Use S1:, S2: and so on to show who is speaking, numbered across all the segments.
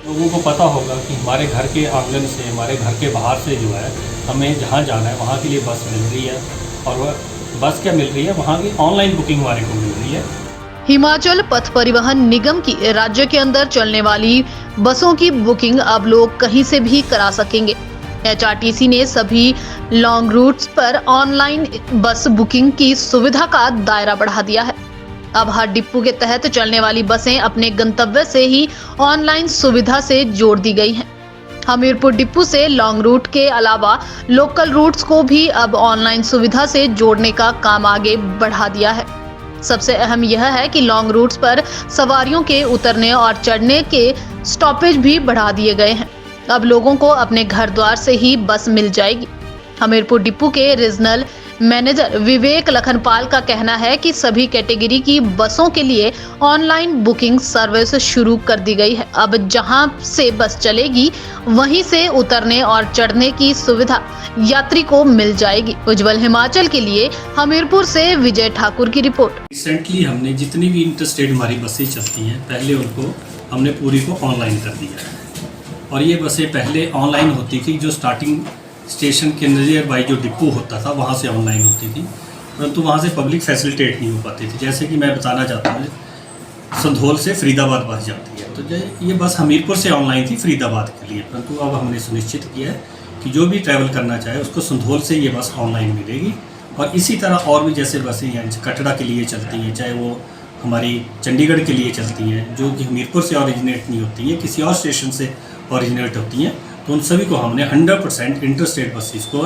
S1: लोगों को पता होगा कि हमारे घर के आंगन से, हमारे घर के बाहर से जो है हमें जहाँ जाना है वहाँ के लिए बस मिल रही है। और वह बस क्या मिल रही है, वहाँ की ऑनलाइन बुकिंग हमारे को मिल रही है।
S2: हिमाचल पथ परिवहन निगम की राज्य के अंदर चलने वाली बसों की बुकिंग अब लोग कहीं से भी करा सकेंगे। एचआरटीसी ने सभी लॉन्ग रूट्स पर ऑनलाइन बस बुकिंग की सुविधा का दायरा बढ़ा दिया है। अब हर डिपो के तहत चलने वाली बसें अपने गंतव्य से ही ऑनलाइन सुविधा से जोड़ दी गई हैं। हमीरपुर डिपो से लॉन्ग रूट के अलावा लोकल रूट्स को भी अब ऑनलाइन सुविधा से जोड़ने का काम आगे बढ़ा दिया है। सबसे अहम यह है कि लॉन्ग रूट्स पर सवारियों के उतरने और चढ़ने के स्टॉपेज भी बढ़ा दिए गए हैं। अब लोगों को अपने घर द्वार से ही बस मिल जाएगी। हमीरपुर डिपो के रीजनल मैनेजर विवेक लखनपाल का कहना है कि सभी कैटेगरी की बसों के लिए ऑनलाइन बुकिंग सर्विस शुरू कर दी गई है। अब जहां से बस चलेगी वहीं से उतरने और चढ़ने की सुविधा यात्री को मिल जाएगी। उज्जवल हिमाचल के लिए हमीरपुर से विजय ठाकुर की रिपोर्ट।
S1: रिसेंटली हमने जितनी भी इंटरस्टेट हमारी बसें चलती हैं, पहले उनको हमने पूरी को ऑनलाइन कर दिया है। और ये बसें पहले ऑनलाइन होती थी, जो स्टार्टिंग स्टेशन के नियर बाई जो डिपो होता था वहाँ से ऑनलाइन होती थी, परंतु वहाँ से पब्लिक फैसिलिटेट नहीं हो पाती थी। जैसे कि मैं बताना चाहता हूँ, संधोल से फरीदाबाद बस जाती है, तो ये बस हमीरपुर से ऑनलाइन थी फरीदाबाद के लिए, परंतु अब हमने सुनिश्चित किया है कि जो भी ट्रैवल करना चाहे उसको संधोल से ये बस ऑनलाइन मिलेगी। और इसी तरह और भी जैसे बसें हैं कटरा के लिए चलती हैं, चाहे वो हमारी चंडीगढ़ के लिए चलती हैं, जो कि हमीरपुर से ऑरिजिनेट नहीं होती हैं, किसी और स्टेशन से ऑरिजिनेट होती हैं, तो उन सभी को हमने 100% इंटरस्टेट बसेस को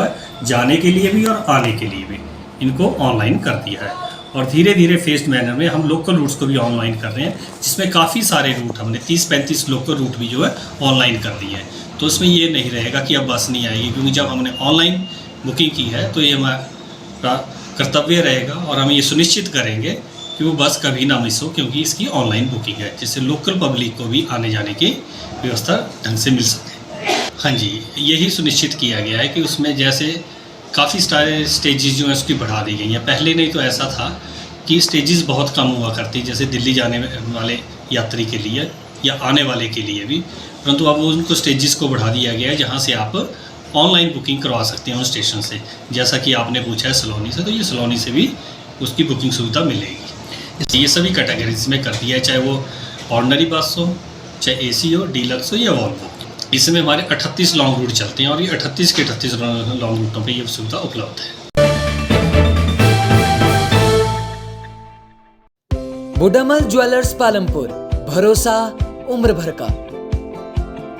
S1: जाने के लिए भी और आने के लिए भी इनको ऑनलाइन कर दिया है। और धीरे धीरे फेस्ड मैनर में हम लोकल रूट्स को भी ऑनलाइन कर रहे हैं, जिसमें काफ़ी सारे रूट हमने 30-35 लोकल रूट भी जो है ऑनलाइन कर दिए हैं। तो इसमें ये नहीं रहेगा कि अब बस नहीं आएगी, क्योंकि जब हमने ऑनलाइन बुकिंग की है तो ये हमारा कर्तव्य रहेगा और हम ये सुनिश्चित करेंगे कि वो बस कभी ना मिस हो, क्योंकि इसकी ऑनलाइन बुकिंग है, जिससे लोकल पब्लिक को भी आने जाने की व्यवस्था ढंग से मिल सके। हाँ जी, यही सुनिश्चित किया गया है कि उसमें जैसे काफ़ी सारे स्टेजेस जो हैं उसकी बढ़ा दी गई हैं। पहले नहीं तो ऐसा था कि स्टेजेस बहुत कम हुआ करती, जैसे दिल्ली जाने वाले यात्री के लिए या आने वाले के लिए भी, परंतु अब उनको स्टेजेस को बढ़ा दिया गया है जहाँ से आप ऑनलाइन बुकिंग करवा सकते हैं उन स्टेशन से। जैसा कि आपने पूछा है सलोनी से, तो ये सलोनी से भी उसकी बुकिंग सुविधा मिलेगी। ये सभी कैटेगरीज में कर दिया है, चाहे वो ऑर्डिनरी बस हो, चाहे एसी हो, डीलक्स हो या वॉल्वो। इसमें हमारे 38 लॉन्ग रूट चलते हैं और ये 38 के 38 लॉन्ग रूटों पे ये सुविधा उपलब्ध है।
S3: बुडामल ज्वेलर्स पालमपुर, भरोसा उम्र भर का।